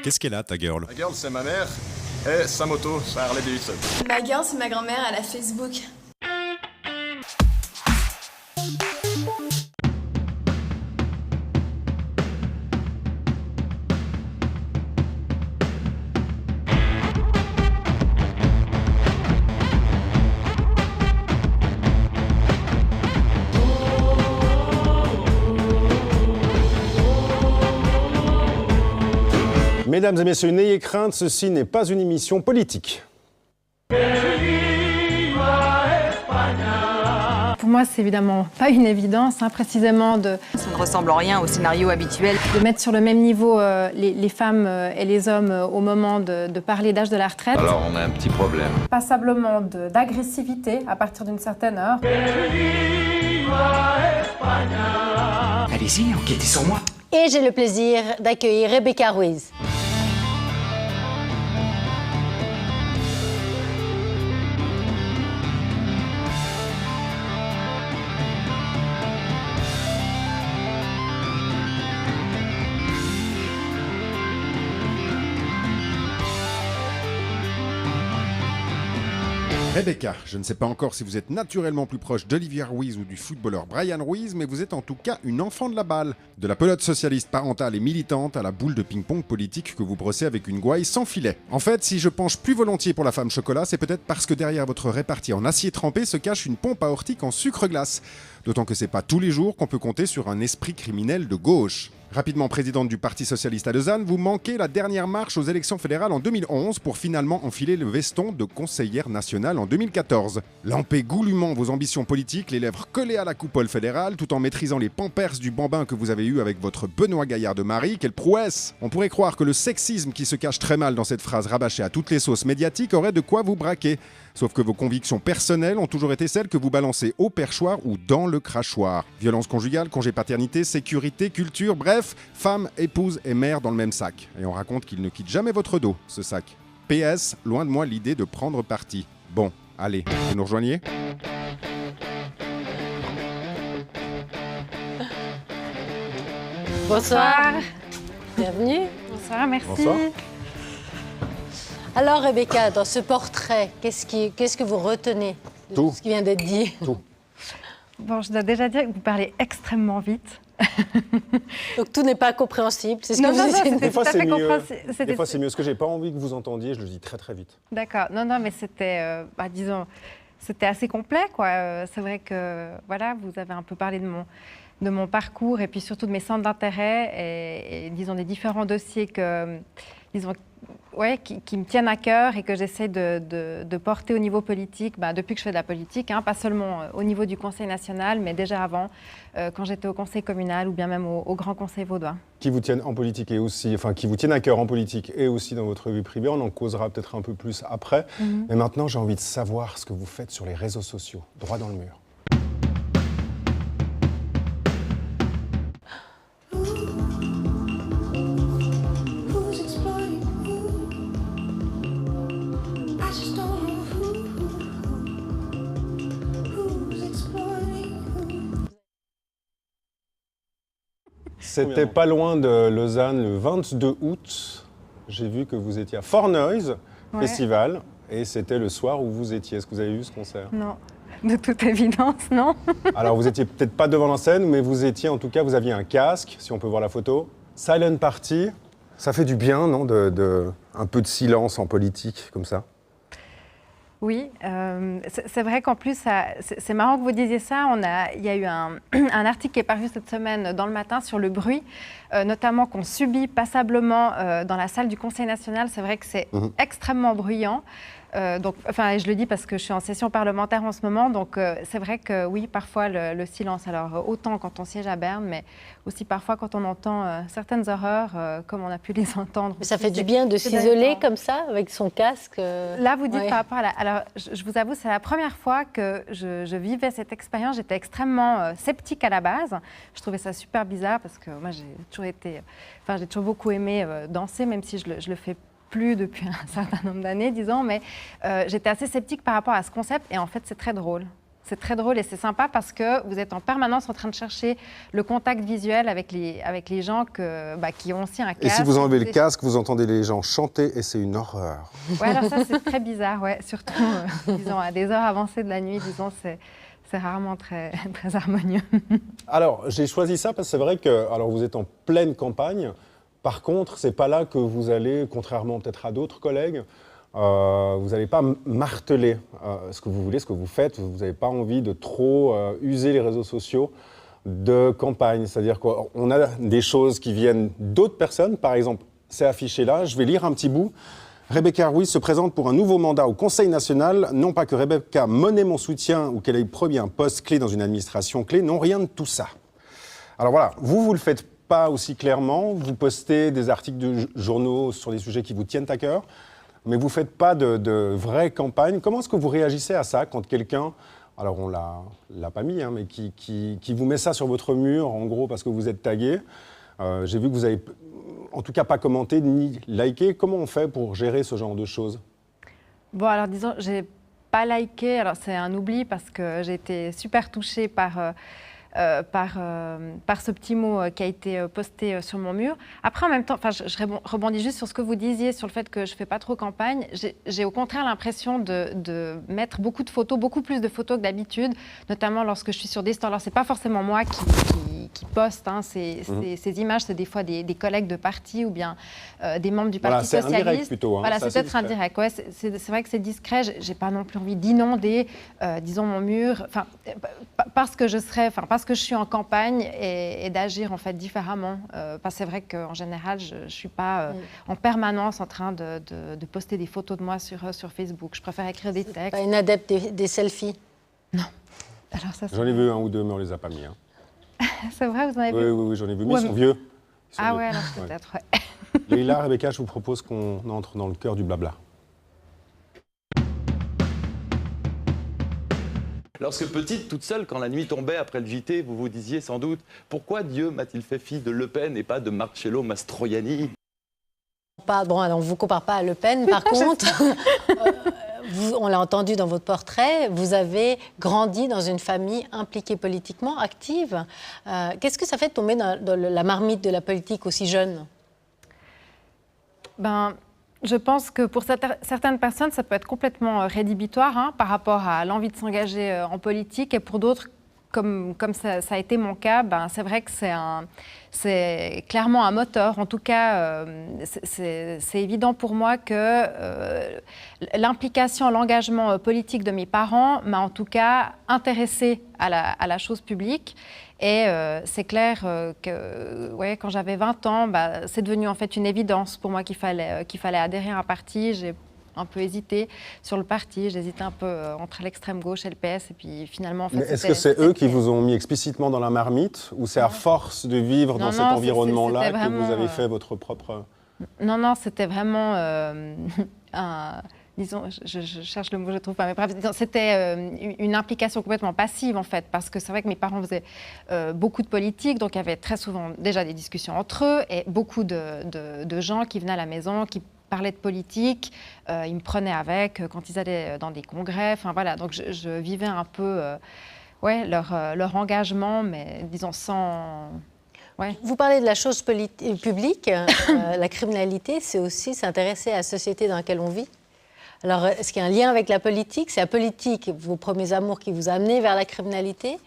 Qu'est-ce qu'elle a, ta girl? Ma girl, c'est ma mère et sa moto, sa Harley Davidson. Ma girl, c'est ma grand-mère, elle a Facebook. Mesdames et messieurs, n'ayez crainte, ceci n'est pas une émission politique. Pour moi, c'est évidemment pas une évidence, précisément de... Ça ne ressemble en rien au scénario habituel. De mettre sur le même niveau les femmes et les hommes au moment de parler d'âge de la retraite. Alors on a un petit problème. Passablement d'agressivité à partir d'une certaine heure. Allez-y, enquêtez sur moi. Et j'ai le plaisir d'accueillir Rebecca Ruiz. Rebecca, je ne sais pas encore si vous êtes naturellement plus proche d'Olivia Ruiz ou du footballeur Brian Ruiz, mais vous êtes en tout cas une enfant de la balle. De la pelote socialiste parentale et militante à la boule de ping-pong politique que vous brossez avec une gouaille sans filet. En fait, si je penche plus volontiers pour la femme chocolat, c'est peut-être parce que derrière votre répartie en acier trempé se cache une pompe à ortique en sucre glace. D'autant que c'est pas tous les jours qu'on peut compter sur un esprit criminel de gauche. Rapidement présidente du Parti socialiste à Lausanne, vous manquez la dernière marche aux élections fédérales en 2011 pour finalement enfiler le veston de conseillère nationale en 2014. Lampez goulûment vos ambitions politiques, les lèvres collées à la coupole fédérale, tout en maîtrisant les pampers du bambin que vous avez eu avec votre Benoît Gaillard de Marie. Quelle prouesse! On pourrait croire que le sexisme qui se cache très mal dans cette phrase rabâchée à toutes les sauces médiatiques aurait de quoi vous braquer. Sauf que vos convictions personnelles ont toujours été celles que vous balancez au perchoir ou dans le crachoir. Violence conjugale, congé paternité, sécurité, culture, bref, femme, épouse et mère dans le même sac. Et on raconte qu'il ne quitte jamais votre dos, ce sac. PS, loin de moi l'idée de prendre parti. Bon, allez, vous nous rejoignez ? Bonsoir. Bienvenue. Bonsoir, merci. Bonsoir. Alors Rebecca, dans ce portrait, qu'est-ce que vous retenez de Tout. ce qui vient d'être dit? Tout. Bon, je dois déjà dire que vous parlez extrêmement vite. Donc tout n'est pas compréhensible, c'est ce que Non, vous non, non, essayez de Des fois, tout à c'est fait mieux. compréhensible. Des fois, c'est mieux. Ce que j'ai pas envie que vous entendiez, je le dis très très vite. D'accord. Non, mais c'était, disons, c'était assez complet, quoi. C'est vrai que, voilà, vous avez un peu parlé de mon parcours et puis surtout de mes centres d'intérêt et disons, des différents dossiers que, disons, ouais, qui me tiennent à cœur et que j'essaie de porter au niveau politique depuis que je fais de la politique, pas seulement au niveau du Conseil national, mais déjà avant, quand j'étais au Conseil communal ou bien même au Grand Conseil vaudois. Qui vous tiennent en politique et aussi, enfin, qui vous tiennent à cœur en politique et aussi dans votre vie privée, on en causera peut-être un peu plus après. Mais maintenant, j'ai envie de savoir ce que vous faites sur les réseaux sociaux, droit dans le mur. C'était pas loin de Lausanne le 22 août. J'ai vu que vous étiez à Four Noise Festival et c'était le soir où vous étiez. Est-ce que vous avez vu ce concert? Non, de toute évidence, non. Alors vous étiez peut-être pas devant la scène, mais vous étiez en tout cas, vous aviez un casque, si on peut voir la photo. Silent Party, ça fait du bien, non, un peu de silence en politique comme ça? Oui, c'est vrai qu'en plus, c'est marrant que vous disiez ça. Il y a eu un article qui est paru cette semaine dans le Matin sur le bruit, notamment qu'on subit passablement dans la salle du Conseil national. C'est vrai que c'est extrêmement bruyant. Donc, enfin, je le dis parce que je suis en session parlementaire en ce moment, donc c'est vrai que oui, parfois le silence, alors autant quand on siège à Berne, mais aussi parfois quand on entend certaines horreurs, comme on a pu les entendre. Mais ça fait du bien de s'isoler comme ça, avec son casque. Là, vous dites par rapport à alors, je vous avoue, c'est la première fois que je vivais cette expérience. J'étais extrêmement sceptique à la base. Je trouvais ça super bizarre parce que moi, j'ai toujours beaucoup aimé danser, même si je le fais plus depuis un certain nombre d'années, disons, mais j'étais assez sceptique par rapport à ce concept et en fait, c'est très drôle. C'est très drôle et c'est sympa parce que vous êtes en permanence en train de chercher le contact visuel avec les gens qui ont aussi un casque. Et si vous enlevez le casque, vous entendez les gens chanter et c'est une horreur. Ouais, alors ça, c'est très bizarre, ouais. Surtout, disons, à des heures avancées de la nuit, disons, c'est rarement très, très harmonieux. Alors, j'ai choisi ça parce que c'est vrai que vous êtes en pleine campagne. Par contre, c'est pas là que vous allez, contrairement peut-être à d'autres collègues, vous n'allez pas marteler ce que vous voulez, ce que vous faites. Vous n'avez pas envie de trop user les réseaux sociaux de campagne. C'est-à-dire qu'on a des choses qui viennent d'autres personnes. Par exemple, c'est affiché là. Je vais lire un petit bout. Rebecca Ruiz se présente pour un nouveau mandat au Conseil national. Non pas que Rebecca monnaie mon soutien ou qu'elle ait promis un poste clé dans une administration clé. Non, rien de tout ça. Alors voilà, vous le faites pas aussi clairement. Vous postez des articles de journaux sur des sujets qui vous tiennent à cœur. Mais vous ne faites pas de vraie campagne. Comment est-ce que vous réagissez à ça quand quelqu'un, alors on l'a pas mis, mais qui vous met ça sur votre mur, en gros, parce que vous êtes tagué. J'ai vu que vous avez, en tout cas, pas commenté ni liké. Comment on fait pour gérer ce genre de choses? Bon, alors disons, j'ai pas liké. Alors c'est un oubli parce que j'ai été super touchée par ce petit mot qui a été posté sur mon mur. Après, en même temps, je rebondis juste sur ce que vous disiez, sur le fait que je ne fais pas trop campagne. J'ai au contraire l'impression de mettre beaucoup de photos, beaucoup plus de photos que d'habitude, notamment lorsque je suis sur des stores. Alors, ce n'est pas forcément moi qui poste ces images, c'est des fois des collègues de parti ou bien des membres du Parti socialiste. C'est indirect plutôt. Voilà, c'est peut-être indirect. Ouais, c'est vrai que c'est discret. Je n'ai pas non plus envie d'inonder, disons, mon mur. Parce que parce que je suis en campagne et d'agir en fait différemment. Parce que c'est vrai qu'en général, je ne suis pas en permanence en train de poster des photos de moi sur Facebook. Je préfère écrire des textes. Pas une adepte des selfies? Non. Alors ça, j'en ai vu un ou deux, mais on ne les a pas mis. Hein. C'est vrai, vous en avez vu? Oui, j'en ai vu, mais ils sont vieux. Ouais, alors peut-être, ouais. Leïla, Rebecca, je vous propose qu'on entre dans le cœur du blabla. Lorsque petite, toute seule, quand la nuit tombait après le JT, vous vous disiez sans doute « Pourquoi Dieu m'a-t-il fait fille de Le Pen et pas de Marcello Mastroianni ?» Bon, alors on ne vous compare pas à Le Pen. Par contre, on l'a entendu dans votre portrait, vous avez grandi dans une famille impliquée politiquement, active. Qu'est-ce que ça fait de tomber dans la marmite de la politique aussi jeune? Je pense que pour certaines personnes, ça peut être complètement rédhibitoire par rapport à l'envie de s'engager en politique. Et pour d'autres, comme ça a été mon cas, c'est vrai que c'est clairement un moteur. En tout cas, c'est évident pour moi que l'implication, l'engagement politique de mes parents m'a en tout cas intéressée à la chose publique. Et c'est clair que quand j'avais 20 ans, c'est devenu en fait une évidence pour moi qu'il fallait adhérer à un parti. J'ai un peu hésité sur le parti, j'hésitais un peu entre l'extrême gauche et le PS, et puis finalement... En fait, est-ce que c'est eux qui vous ont mis explicitement dans la marmite, ou c'est à force de vivre dans cet environnement-là que vous avez fait votre propre... Non, c'était vraiment disons, je cherche le mot, je ne trouve pas, mais bref, c'était une implication complètement passive en fait, parce que c'est vrai que mes parents faisaient beaucoup de politique, donc il y avait très souvent déjà des discussions entre eux, et beaucoup de gens qui venaient à la maison, qui parlaient de politique, ils me prenaient avec quand ils allaient dans des congrès, enfin voilà, donc je vivais un peu leur engagement, mais disons sans... Ouais. Vous parlez de la chose publique, la criminalité, c'est aussi s'intéresser à la société dans laquelle on vit. Alors, est-ce qu'il y a un lien avec la politique? C'est la politique, vos premiers amours, qui vous a amené vers la criminalité,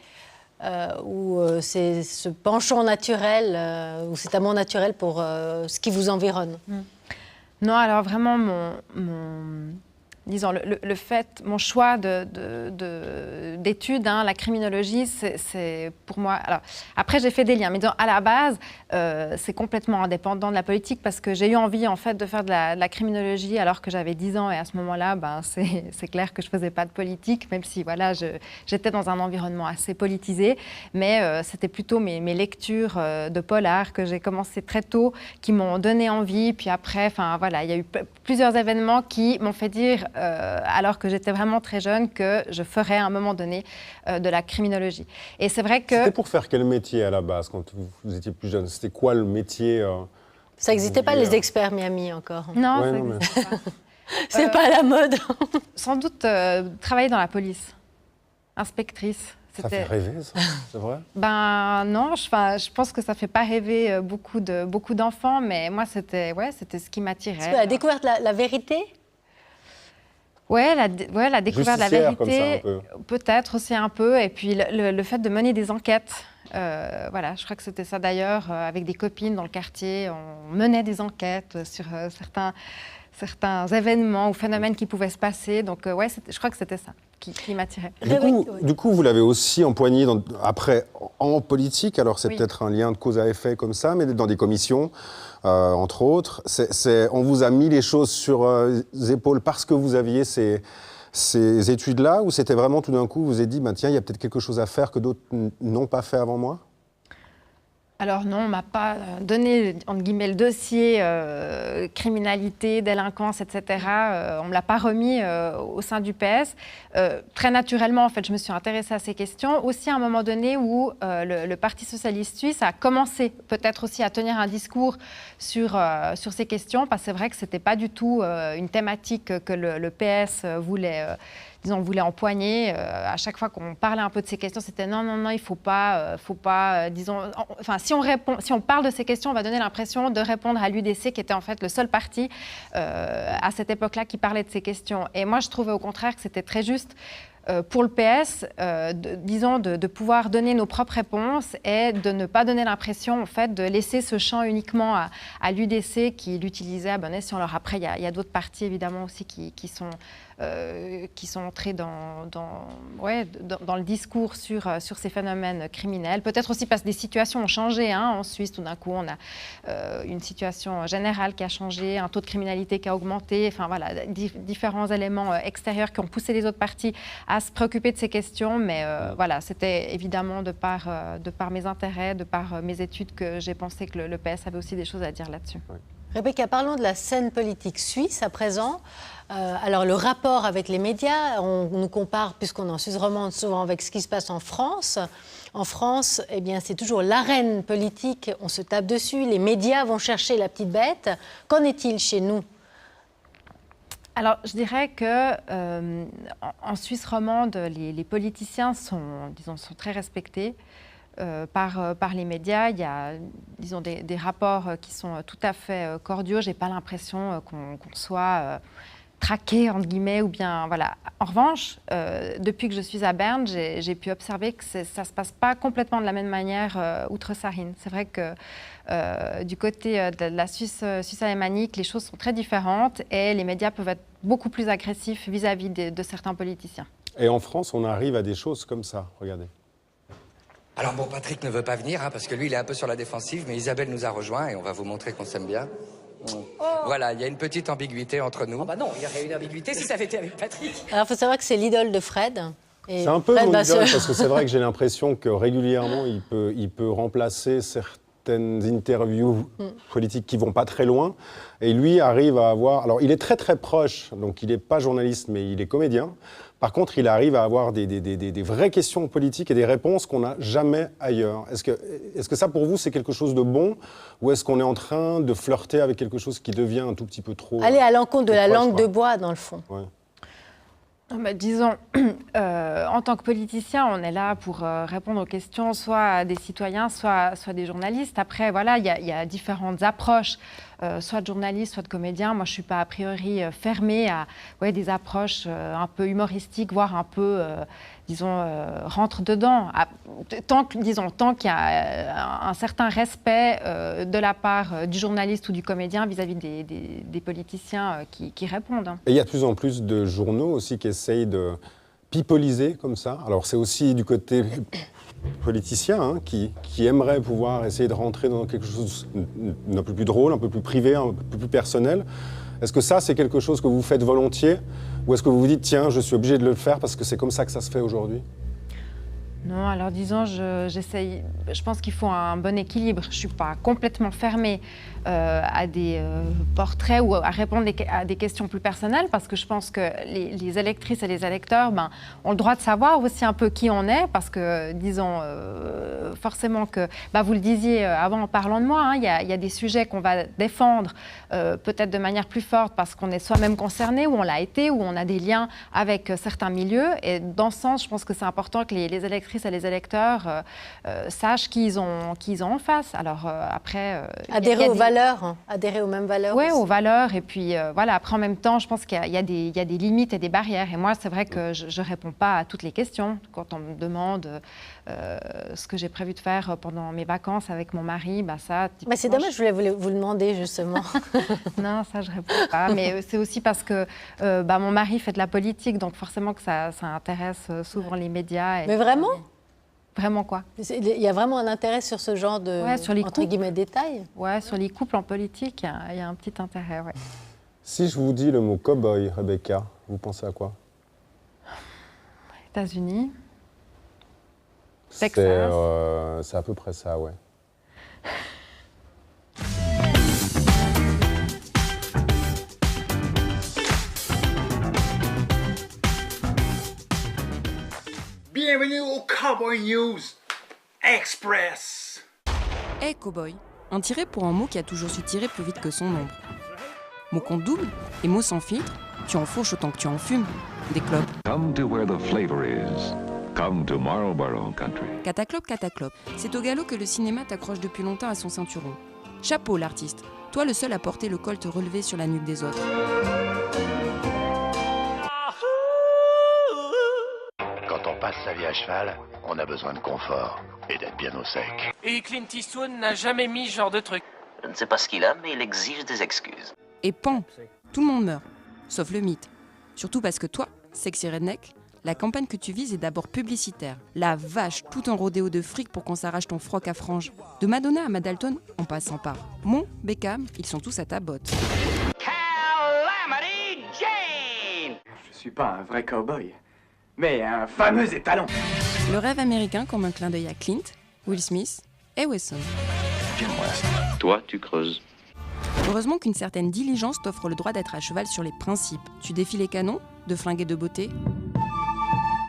ou c'est ce penchant naturel, ou cet amour naturel pour ce qui vous environne? Non, alors vraiment, disons, mon choix d'études, la criminologie, c'est pour moi... Alors, après, j'ai fait des liens, mais disons, à la base, c'est complètement indépendant de la politique parce que j'ai eu envie, en fait, de faire de la criminologie alors que j'avais 10 ans et à ce moment-là, c'est clair que je ne faisais pas de politique, même si, voilà, j'étais dans un environnement assez politisé, mais c'était plutôt mes lectures de polar que j'ai commencé très tôt qui m'ont donné envie, puis après, enfin, voilà, il y a eu plusieurs événements qui m'ont fait dire... alors que j'étais vraiment très jeune, que je ferais à un moment donné de la criminologie. Et c'est vrai que... C'était pour faire quel métier à la base, quand vous étiez plus jeune? C'était quoi le métier Ça n'existait pas, les experts Miami, encore. Non, ça n'existait pas. C'est pas à la mode. Sans doute travailler dans la police. inspectrice. Ça fait rêver, ça, c'est vrai? Ben non, je pense que ça ne fait pas rêver beaucoup d'enfants, mais moi, c'était ce qui m'attirait. Est-ce que la découverte de la vérité? La découverte de la vérité, comme ça, un peu. Peut-être aussi un peu, et puis le fait de mener des enquêtes. Je crois que c'était ça d'ailleurs, avec des copines dans le quartier, on menait des enquêtes sur certains événements ou phénomènes qui pouvaient se passer. Donc je crois que c'était ça qui m'attirait. Du coup, vous l'avez aussi empoigné après en politique, alors c'est peut-être un lien de cause à effet comme ça, mais dans des commissions, entre autres. On vous a mis les choses sur les épaules parce que vous aviez ces études-là, ou c'était vraiment tout d'un coup, vous vous êtes dit, tiens, il y a peut-être quelque chose à faire que d'autres n'ont pas fait avant moi? Alors non, on ne m'a pas donné, entre guillemets, le dossier criminalité, délinquance, etc. On ne me l'a pas remis au sein du PS. Très naturellement, en fait, je me suis intéressée à ces questions. Aussi à un moment donné où le Parti socialiste suisse a commencé peut-être aussi à tenir un discours sur ces questions, parce que c'est vrai que ce n'était pas du tout une thématique que le PS voulait empoigner. À chaque fois qu'on parlait un peu de ces questions, c'était non, il faut pas, si on parle de ces questions, on va donner l'impression de répondre à l'UDC, qui était en fait le seul parti à cette époque-là qui parlait de ces questions. Et moi, je trouvais au contraire que c'était très juste pour le PS, de pouvoir donner nos propres réponses et de ne pas donner l'impression, en fait, de laisser ce champ uniquement à l'UDC qui l'utilisait à bon escient. Alors après, il y a d'autres partis, évidemment, aussi qui sont entrés dans le discours sur ces phénomènes criminels. Peut-être aussi parce que des situations ont changé en Suisse. Tout d'un coup, on a une situation générale qui a changé, un taux de criminalité qui a augmenté. Enfin, voilà, différents éléments extérieurs qui ont poussé les autres partis à se préoccuper de ces questions. Mais c'était évidemment de par mes intérêts, de par mes études, que j'ai pensé que le PS avait aussi des choses à dire là-dessus. Oui. Rebecca, parlons de la scène politique suisse à présent. Alors, le rapport avec les médias, on nous compare, puisqu'on est en Suisse romande, souvent avec ce qui se passe en France. En France, eh bien, c'est toujours l'arène politique, on se tape dessus, les médias vont chercher la petite bête. Qu'en est-il chez nous ? Alors, je dirais que en Suisse romande, les politiciens sont très respectés. Par les médias, il y a, des rapports qui sont tout à fait cordiaux. J'ai pas l'impression qu'on soit traqué, entre guillemets, ou bien, voilà. En revanche, depuis que je suis à Berne, j'ai pu observer que ça se passe pas complètement de la même manière outre-Sarine. C'est vrai que du côté de la Suisse alémanique, les choses sont très différentes et les médias peuvent être beaucoup plus agressifs vis-à-vis de certains politiciens. Et en France, on arrive à des choses comme ça, regardez. Alors bon, Patrick ne veut pas venir, parce que lui, il est un peu sur la défensive, mais Isabelle nous a rejoints et on va vous montrer qu'on s'aime bien. Voilà, il y a une petite ambiguïté entre nous. Oh bah non, il y aurait une ambiguïté si ça avait été avec Patrick. Alors, il faut savoir que c'est l'idole de Fred. C'est un peu mon idole, parce que c'est vrai que j'ai l'impression que régulièrement, il peut remplacer certaines interviews politiques qui vont pas très loin. Et lui arrive à avoir... Alors, il est très très proche, donc il n'est pas journaliste, mais il est comédien. Par contre, il arrive à avoir des vraies questions politiques et des réponses qu'on n'a jamais ailleurs. Est-ce que ça, pour vous, c'est quelque chose de bon, ou est-ce qu'on est en train de flirter avec quelque chose qui devient un tout petit peu trop... Aller à l'encontre de la langue de bois, dans le fond. Ouais. Disons, en tant que politicien, on est là pour répondre aux questions, soit des citoyens, soit des journalistes. Après, voilà, il y a différentes approches, soit de journalistes, soit de comédiens. Moi, je ne suis pas a priori fermée à des approches un peu humoristiques, voire un peu, rentre-dedans. Tant qu'il y a un certain respect de la part du journaliste ou du comédien vis-à-vis des politiciens qui répondent. Et il y a de plus en plus de journaux aussi qui essayent de pipoliser comme ça. Alors c'est aussi du côté politicien qui aimerait pouvoir essayer de rentrer dans quelque chose d'un peu plus drôle, un peu plus privé, un peu plus personnel. Est-ce que ça, c'est quelque chose que vous faites volontiers, ou est-ce que vous vous dites, tiens, je suis obligé de le faire parce que c'est comme ça que ça se fait aujourd'hui ? Non, alors disons, j'essaye. Je pense qu'il faut un bon équilibre. Je ne suis pas complètement fermée à des portraits ou à répondre à des questions plus personnelles, parce que je pense que les électrices et les électeurs ont le droit de savoir aussi un peu qui on est, parce que, disons, forcément que, vous le disiez avant en parlant de moi, hein, il y a des sujets qu'on va défendre peut-être de manière plus forte parce qu'on est soi-même concerné, ou on l'a été, ou on a des liens avec certains milieux. Et dans ce sens, je pense que c'est important que les électrices et les électeurs sachent qui ils ont en face. Alors après... adhérer aux valeurs, adhérer aux mêmes valeurs. Oui, aux valeurs. Et puis voilà, après en même temps, je pense qu'il y a des limites et des barrières. Et moi, c'est vrai que je ne réponds pas à toutes les questions. Quand on me demande ce que j'ai prévu de faire pendant mes vacances avec mon mari, ça... c'est dommage, je voulais vous le demander justement. Non, ça, je ne réponds pas. Mais c'est aussi parce que mon mari fait de la politique, donc forcément que ça intéresse souvent les médias. Mais vraiment ? Vraiment quoi ? Il y a vraiment un intérêt sur ce genre de, entre guillemets, détails ? Ouais, sur les couples en politique, il y a un petit intérêt, ouais. Si je vous dis le mot cow-boy, Rebecca, vous pensez à quoi ? États-Unis. C'est Texas. à peu près ça, ouais. Bienvenue au Cowboy News Express. Hey cowboy, un tiré pour un mot qui a toujours su tirer plus vite que son ombre. Mot compte double et mot sans filtre, tu en fourches autant que tu en fumes. Des clopes. Come to where the flavor is. Come to Marlboro Country. Cataclope, cataclope, c'est au galop que le cinéma t'accroche depuis longtemps à son ceinturon. Chapeau l'artiste, toi le seul à porter le colt relevé sur la nuque des autres. Quand on passe sa vie à cheval, on a besoin de confort et d'être bien au sec. Et Clint Eastwood n'a jamais mis ce genre de truc. Je ne sais pas ce qu'il a, mais il exige des excuses. Et pan, tout le monde meurt, sauf le mythe. Surtout parce que toi, sexy redneck, la campagne que tu vises est d'abord publicitaire. La vache, tout un rodéo de fric pour qu'on s'arrache ton froc à franges. De Madonna à Madalton, en passant par Mon, Beckham, ils sont tous à ta botte. Calamity Jane. Je suis pas un vrai cowboy, mais un fameux étalon. Le rêve américain comme un clin d'œil à Clint, Will Smith et Wesson. Jim West. Toi, tu creuses. Heureusement qu'une certaine diligence t'offre le droit d'être à cheval sur les principes. Tu défies les canons, de flinguer de beauté.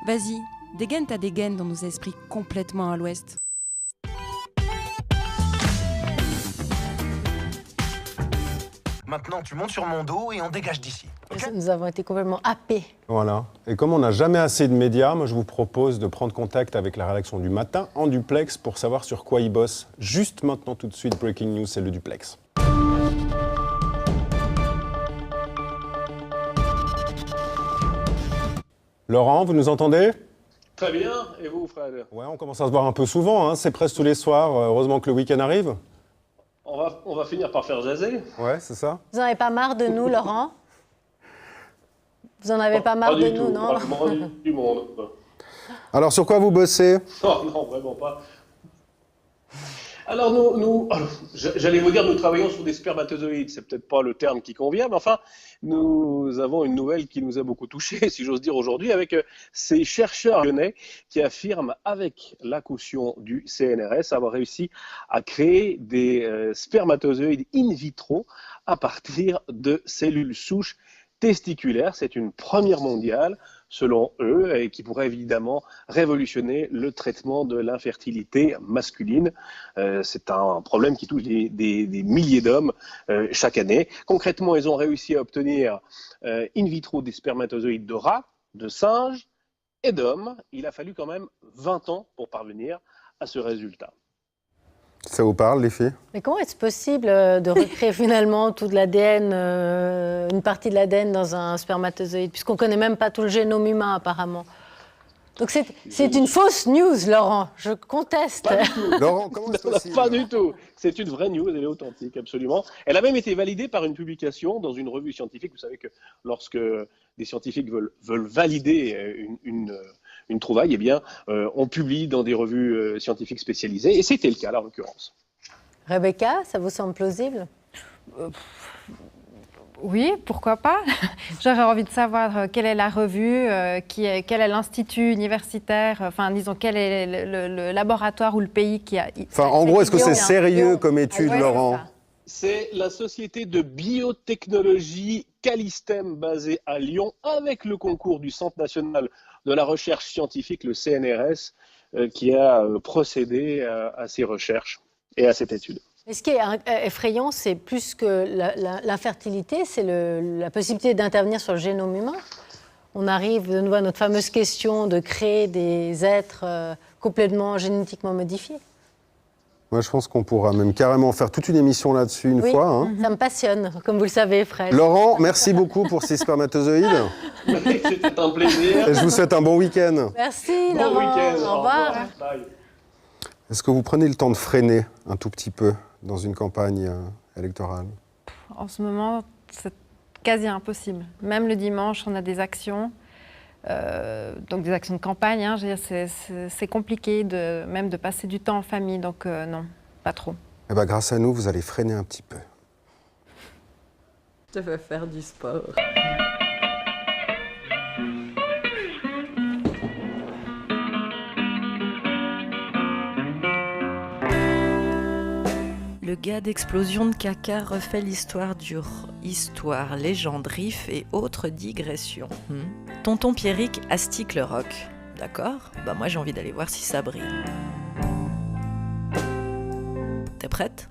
Vas-y, dégaine ta dégaine dans nos esprits complètement à l'ouest. Maintenant, tu montes sur mon dos et on dégage d'ici. Okay. Nous avons été complètement happés. Voilà. Et comme on n'a jamais assez de médias, moi je vous propose de prendre contact avec la rédaction du Matin en duplex pour savoir sur quoi ils bossent. Juste maintenant, tout de suite, Breaking News, c'est le duplex. Laurent, vous nous entendez ? Très bien, et vous, Fred ? Ouais, on commence à se voir un peu souvent, hein. C'est presque tous les soirs. Heureusement que le week-end arrive. On va finir par faire jaser. Ouais, c'est ça. Vous n'en avez pas marre de nous, Laurent ? Vous n'en avez pas marre de nous, non ? Pas du monde. Alors, sur quoi vous bossez ? Oh, non, vraiment pas. Alors, j'allais vous dire, nous travaillons sur des spermatozoïdes. C'est peut-être pas le terme qui convient, mais enfin, nous avons une nouvelle qui nous a beaucoup touchés, si j'ose dire, aujourd'hui, avec ces chercheurs lyonnais qui affirment, avec la caution du CNRS, avoir réussi à créer des spermatozoïdes in vitro à partir de cellules souches testiculaires. C'est une première mondiale, selon eux, et qui pourrait évidemment révolutionner le traitement de l'infertilité masculine. C'est un problème qui touche des milliers d'hommes chaque année. Concrètement, ils ont réussi à obtenir in vitro des spermatozoïdes de rats, de singes et d'hommes. Il a fallu quand même 20 ans pour parvenir à ce résultat. Ça vous parle, les filles ? Mais comment est-ce possible de recréer finalement tout de l'ADN, une partie de l'ADN dans un spermatozoïde, puisqu'on ne connaît même pas tout le génome humain apparemment. Donc c'est une fausse news, Laurent, je conteste. Pas du tout. Laurent, comment c'est possible ? Pas du tout. C'est une vraie news, elle est authentique, absolument. Elle a même été validée par une publication dans une revue scientifique. Vous savez que lorsque des scientifiques veulent valider une trouvaille, eh bien, on publie dans des revues scientifiques spécialisées, et c'était le cas là en l'occurrence. Rebecca, ça vous semble plausible ? Oui, pourquoi pas. J'aurais envie de savoir quelle est la revue, quel est l'institut universitaire, enfin disons quel est le laboratoire ou le pays qui a... Enfin, en gros, est-ce que c'est sérieux comme étude, Laurent ? C'est la société de biotechnologie Calistem basée à Lyon avec le concours du Centre national de la recherche scientifique, le CNRS, qui a procédé à ces recherches et à cette étude. Mais ce qui est effrayant, c'est plus que l'infertilité, c'est la possibilité d'intervenir sur le génome humain. On arrive de nouveau à notre fameuse question de créer des êtres complètement génétiquement modifiés. Moi, je pense qu'on pourra même carrément faire toute une émission là-dessus une fois. Hein. Ça me passionne, comme vous le savez, Fred. Laurent, merci beaucoup pour ces spermatozoïdes. C'était un plaisir. Et je vous souhaite un bon week-end. Merci, bon Laurent. Week-end. Au revoir. Bye. Est-ce que vous prenez le temps de freiner un tout petit peu dans une campagne électorale ? En ce moment, c'est quasi impossible. Même le dimanche, on a des actions, donc des actions de campagne. Hein, c'est compliqué même de passer du temps en famille, donc non, pas trop. Eh ben, grâce à nous, vous allez freiner un petit peu. Je veux faire du sport. Le gars d'Explosion de caca refait l'histoire histoire, légende, riff et autres digressions. Tonton Pierrick astique le rock. D'accord ? Bah moi j'ai envie d'aller voir si ça brille. T'es prête ?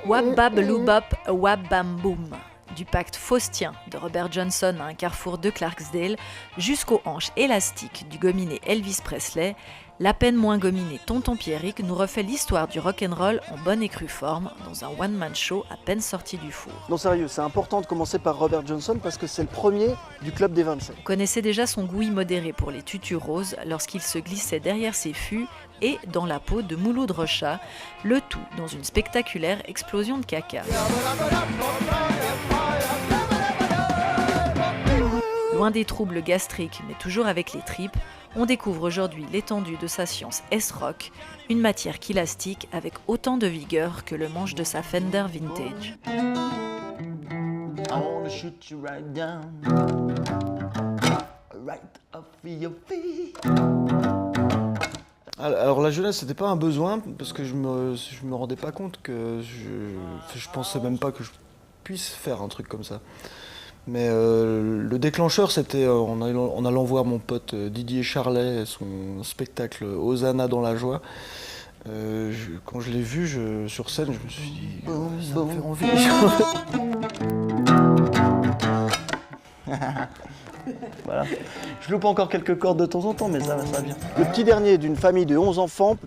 Wab bab loubop wab bam boum. Du pacte faustien de Robert Johnson à un carrefour de Clarksdale jusqu'aux hanches élastiques du gominé Elvis Presley, l'à peine moins gominé Tonton Pierrick nous refait l'histoire du rock'n'roll en bonne et crue forme dans un one-man show à peine sorti du four. Non sérieux, c'est important de commencer par Robert Johnson parce que c'est le premier du club des 27. Vous connaissez déjà son goût immodéré pour les tutus roses lorsqu'il se glissait derrière ses fûts et dans la peau de Mouloud Rocha, le tout dans une spectaculaire explosion de caca. Loin des troubles gastriques, mais toujours avec les tripes, on découvre aujourd'hui l'étendue de sa science S-Rock, une matière qu'élastique avec autant de vigueur que le manche de sa Fender Vintage. Alors la jeunesse, c'était pas un besoin, parce que je me rendais pas compte que je pensais même pas que je puisse faire un truc comme ça. Mais le déclencheur, c'était en allant voir mon pote Didier Charlet, son spectacle Hosanna dans la joie. Quand je l'ai vu sur scène, je me suis dit, ça me fait envie. Voilà. Je loupe encore quelques cordes de temps en temps, mais ça vient. Le petit dernier d'une famille de 11 enfants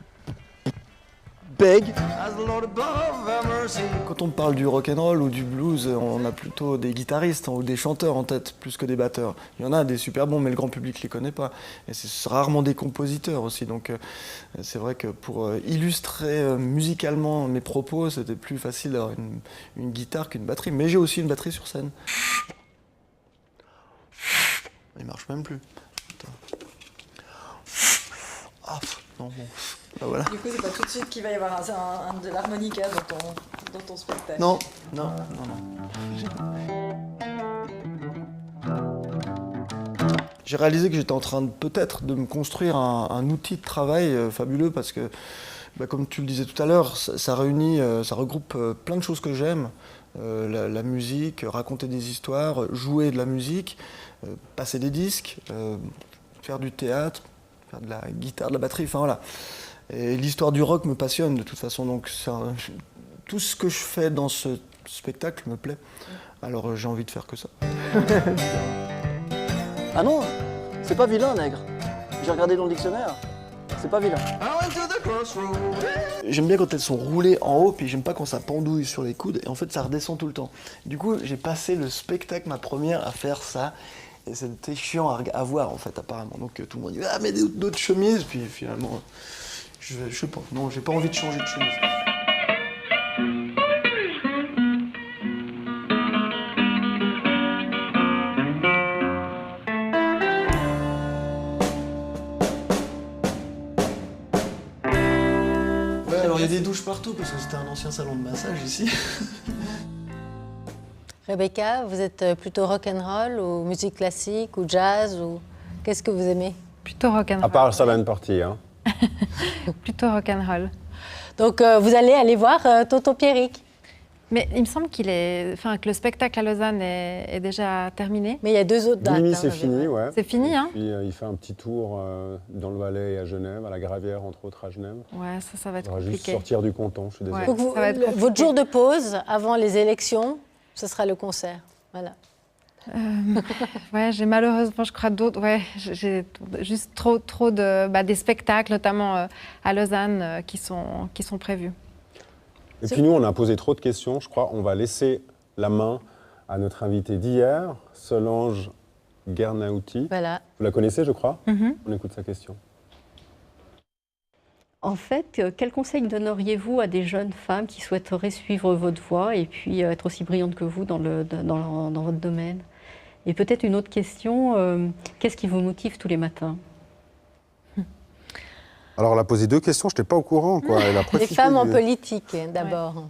bègue. Quand on parle du rock'n'roll ou du blues, on a plutôt des guitaristes ou des chanteurs en tête, plus que des batteurs. Il y en a des super bons, mais le grand public ne les connaît pas. Et c'est rarement des compositeurs aussi. Donc c'est vrai que pour illustrer musicalement mes propos, c'était plus facile d'avoir une guitare qu'une batterie. Mais j'ai aussi une batterie sur scène. Il marche même plus. Ah, non, bon. Ah, voilà. Du coup, c'est pas tout de suite qu'il va y avoir de l'harmonica dans ton spectacle. Non. J'ai réalisé que j'étais en train peut-être de me construire un outil de travail fabuleux parce que, comme tu le disais tout à l'heure, ça regroupe plein de choses que j'aime. La musique, raconter des histoires, jouer de la musique, passer des disques, faire du théâtre, faire de la guitare, de la batterie, enfin voilà. Et l'histoire du rock me passionne de toute façon, donc tout ce que je fais dans ce spectacle me plaît. Alors j'ai envie de faire que ça. Ah non, c'est pas vilain, nègre. J'ai regardé dans le dictionnaire, c'est pas vilain. J'aime bien quand elles sont roulées en haut, puis j'aime pas quand ça pendouille sur les coudes, et en fait ça redescend tout le temps. Du coup, j'ai passé le spectacle, ma première, à faire ça, et c'était chiant à voir en fait, apparemment. Donc tout le monde dit « Ah, mais d'autres chemises !» Puis finalement, je sais pas, non, j'ai pas envie de changer de chemise. alors il y a des douches partout parce que c'était un ancien salon de massage ici. Rebecca, vous êtes plutôt rock'n'roll ou musique classique ou jazz ou qu'est-ce que vous aimez? Plutôt rock'n'roll. À part Silent Party, hein. Plutôt rock'n'roll. Donc vous allez aller voir Tonton Pierrick. Mais il me semble que le spectacle à Lausanne est déjà terminé. Mais il y a 2 autres dates. Mimi, c'est fini, ouais. C'est fini, hein. Puis il fait un petit tour dans le Valais et à Genève, à la Gravière, entre autres, à Genève. Ouais, ça va être compliqué. Il va juste sortir du canton, je suis désolé. Donc votre jour de pause avant les élections, ce sera le concert. Voilà. Ouais, j'ai malheureusement, je crois, d'autres. Ouais, j'ai juste trop des spectacles, notamment à Lausanne, qui sont prévus. Et puis nous, on a posé trop de questions, je crois. On va laisser la main à notre invitée d'hier, Solange Guernauti. Voilà. Vous la connaissez, je crois? On écoute sa question. En fait, quel conseil donneriez-vous à des jeunes femmes qui souhaiteraient suivre votre voie et puis être aussi brillantes que vous dans votre domaine? Et peut-être une autre question, qu'est-ce qui vous motive tous les matins? Alors, elle a posé 2 questions, je n'étais pas au courant, quoi. Elle a les femmes en politique, d'abord. Ouais.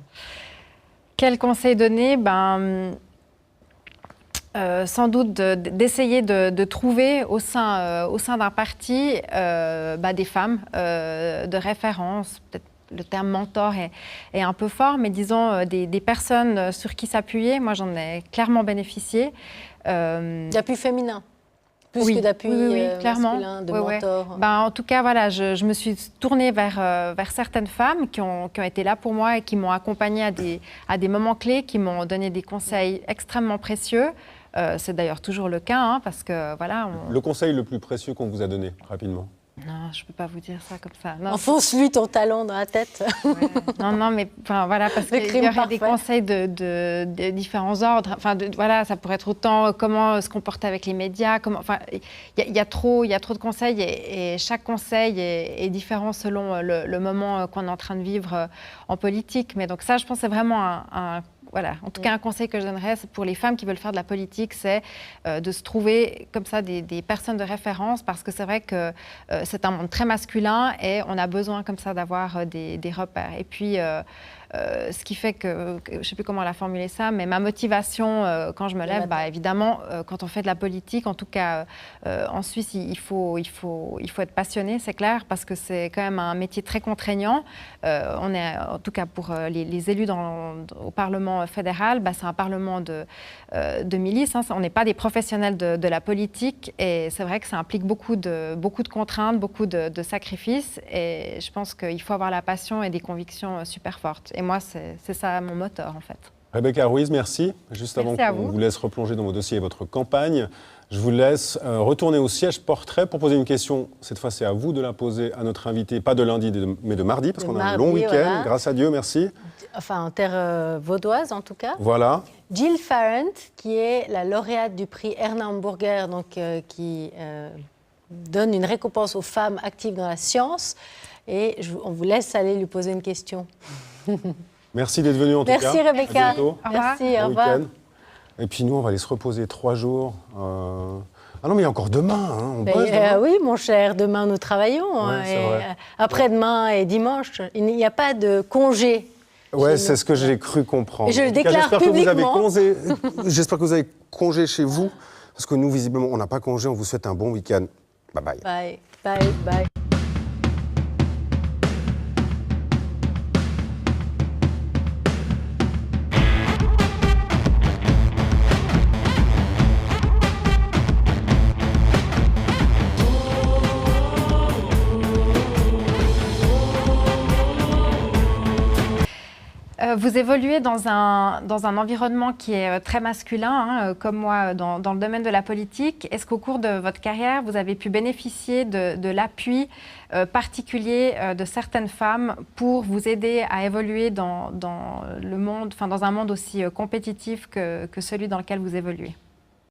Quel conseil donner? Sans doute d'essayer de trouver au sein d'un parti des femmes de référence. Peut-être le terme mentor est un peu fort, mais disons des personnes sur qui s'appuyer. Moi, j'en ai clairement bénéficié. D'appui féminin? Plus que d'appui clairement. Masculin, de mentor. En tout cas, voilà, je me suis tournée vers certaines femmes qui ont été là pour moi et qui m'ont accompagnée à des moments clés, qui m'ont donné des conseils extrêmement précieux. C'est d'ailleurs toujours le cas, hein, parce que voilà. Le conseil le plus précieux qu'on vous a donné, rapidement? Non, je ne peux pas vous dire ça comme ça. Non. Enfonce-lui ton talon dans la tête. Ouais. Non, mais voilà, parce qu'il y aurait des conseils de différents ordres. Voilà, ça pourrait être autant comment se comporter avec les médias. Il y a trop de conseils et chaque conseil est différent selon le moment qu'on est en train de vivre en politique. Mais donc ça, je pense, c'est vraiment voilà. En tout cas, un conseil que je donnerais pour les femmes qui veulent faire de la politique, c'est de se trouver comme ça des personnes de référence, parce que c'est vrai que c'est un monde très masculin et on a besoin comme ça d'avoir des repères. Et puis, ce qui fait que je ne sais plus comment la formuler ça, mais ma motivation quand je me lève, évidemment, quand on fait de la politique, en tout cas en Suisse, il faut être passionné, c'est clair, parce que c'est quand même un métier très contraignant. On est, en tout cas pour les élus au Parlement fédéral, c'est un Parlement de milices, hein, on n'est pas des professionnels de la politique, et c'est vrai que ça implique beaucoup de contraintes, beaucoup de sacrifices, et je pense qu'il faut avoir la passion et des convictions super fortes. Et moi, c'est ça mon moteur, en fait. Rebecca Ruiz, merci. Juste avant qu'on vous laisse replonger dans vos dossiers et votre campagne, je vous laisse retourner au siège portrait pour poser une question. Cette fois, c'est à vous de la poser à notre invité, pas de lundi, mais de mardi, parce qu'on a un long week-end. Voilà. Grâce à Dieu, merci. Enfin, en terre vaudoise, en tout cas. Voilà. Jill Farrant, qui est la lauréate du prix Erna Hamburger, donc, qui donne une récompense aux femmes actives dans la science. Et on vous laisse aller lui poser une question. Merci d'être venu en tout cas. Merci Rebecca. Merci, au revoir. Et puis nous, on va aller se reposer 3 jours. Ah non, mais il y a encore demain. Hein. On bosse demain. Oui, mon cher, demain nous travaillons. Ouais, après-demain et dimanche, il n'y a pas de congé. Ouais, c'est ce que j'ai cru comprendre. Et je le déclare publiquement. J'espère que vous avez congé chez vous, parce que nous, visiblement, on n'a pas congé. On vous souhaite un bon week-end. Bye bye. Bye, bye, bye. Vous évoluez dans un environnement qui est très masculin, comme moi, dans le domaine de la politique. Est-ce qu'au cours de votre carrière, vous avez pu bénéficier de l'appui particulier de certaines femmes pour vous aider à évoluer dans le monde, dans un monde aussi compétitif que celui dans lequel vous évoluez?